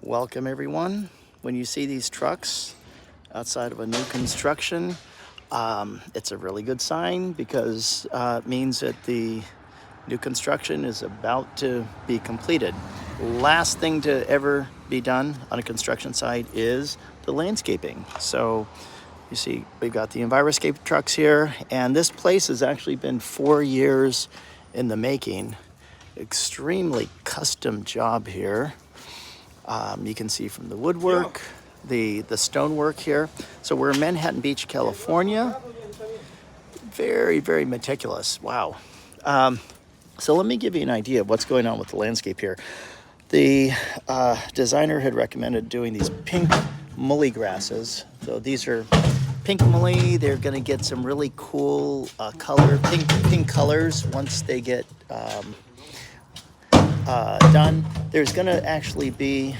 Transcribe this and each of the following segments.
Welcome everyone. When you see these trucks outside of a new construction, it's a really good sign because it means that the new construction is about to be completed. Last thing to ever be done on a construction site is the landscaping. So you see we've got the Enviroscape trucks here, and this place has actually been 4 years in the making. Extremely custom job here. You can see from the woodwork, the stonework here. So we're in Manhattan Beach, California. Very, very meticulous. Wow. So let me give you an idea of what's going on with the landscape here. The designer had recommended doing these pink mulley grasses. So these are pink mulley. They're going to get some really cool color, pink colors once they get done. There's going to actually be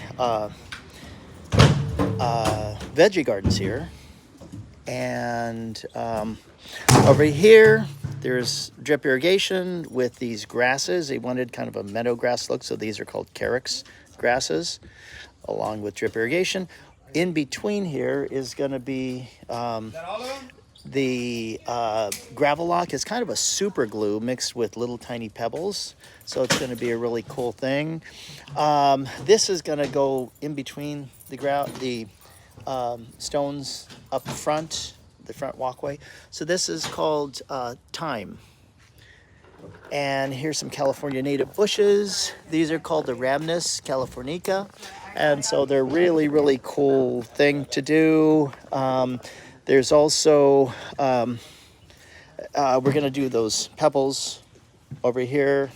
veggie gardens here, and over here there's drip irrigation with these grasses. They wanted kind of a meadow grass look, so these are called carex grasses, along with drip irrigation. In between here is going to be the gravel lock is kind of a super glue mixed with little tiny pebbles, so it's going to be a really cool thing. This is going to go in between the stones up front, the front walkway. So this is called thyme. And here's some California native bushes. These are called the Rhamnus californica, and so they're really, really cool thing to do. There's also, we're going to do those pebbles over here.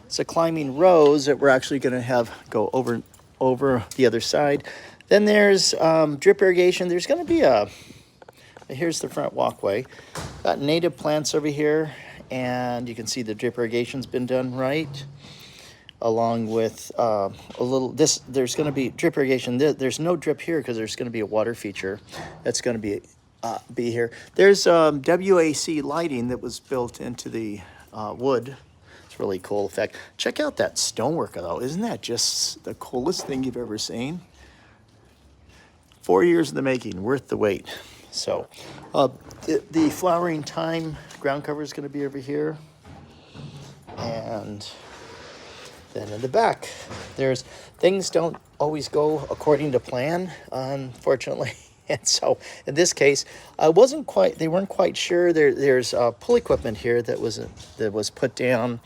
So climbing rows that we're actually going to have go over the other side. Then there's drip irrigation. There's going to be here's the front walkway. Got native plants over here, and you can see the drip irrigation's been done right. Along with there's going to be drip irrigation. There's no drip here because there's going to be a water feature that's going to be here. There's WAC lighting that was built into the wood. It's a really cool effect. Check out that stonework though. Isn't that just the coolest thing you've ever seen? 4 years in the making, worth the wait. So the flowering thyme ground cover is going to be over here, and then in the back, there's things don't always go according to plan, unfortunately. And so in this case, they weren't quite sure. There's pool equipment here that was put down,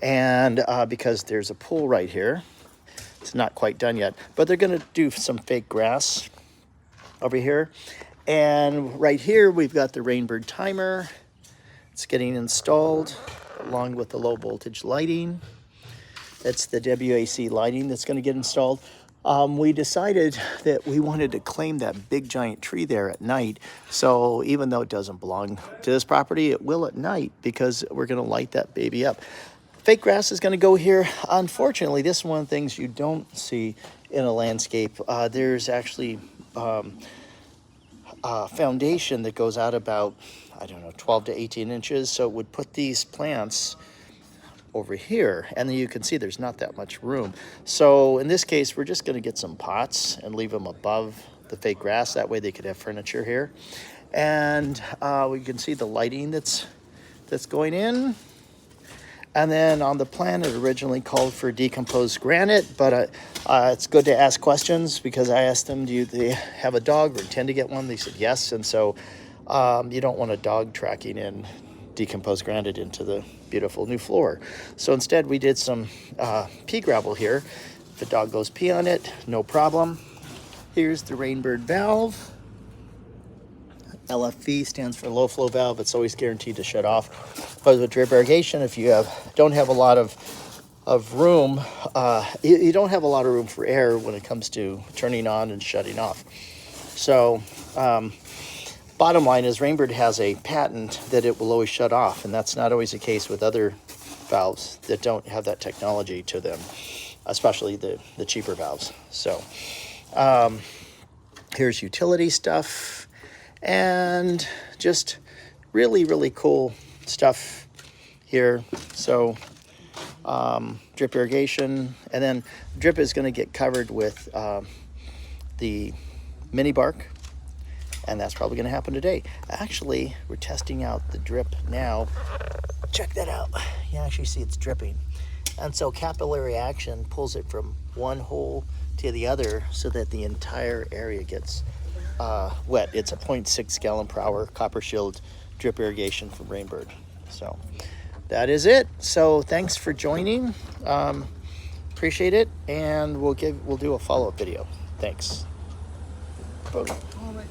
and because there's a pool right here, it's not quite done yet. But they're going to do some fake grass over here, and right here we've got the Rainbird timer. It's getting installed along with the low voltage lighting. That's the WAC lighting that's going to get installed. We decided that we wanted to claim that big giant tree there at night. So even though it doesn't belong to this property, it will at night because we're going to light that baby up. Fake grass is going to go here. Unfortunately, this is one of the things you don't see in a landscape. There's actually a foundation that goes out about, 12 to 18 inches. So it would put these plants over here, and then you can see there's not that much room. So in this case, we're just going to get some pots and leave them above the fake grass. That way they could have furniture here. And we can see the lighting that's going in. And then on the plan, it originally called for decomposed granite, but it's good to ask questions because I asked them, do they have a dog or intend to get one? They said yes. And so you don't want a dog tracking in decomposed granite into the beautiful new floor. So instead we did some pea gravel here. If the dog goes pee on it, no problem. Here's the Rainbird valve. LFV stands for low flow valve. It's always guaranteed to shut off. But with drip irrigation, if you don't have a lot of room, you don't have a lot of room for air when it comes to turning on and shutting off. So bottom line is Rainbird has a patent that it will always shut off, and that's not always the case with other valves that don't have that technology to them, especially the cheaper valves. So here's utility stuff and just really, really cool stuff here. So drip irrigation, and then drip is going to get covered with the mini bark, and that's probably going to happen today. Actually, we're testing out the drip now. Check that out. You actually see it's dripping. And so capillary action pulls it from one hole to the other so that the entire area gets wet. It's a 0.6 gallon per hour copper shield drip irrigation from Rainbird. So that is it. So thanks for joining. Appreciate it, and we'll do a follow-up video. Thanks. All right,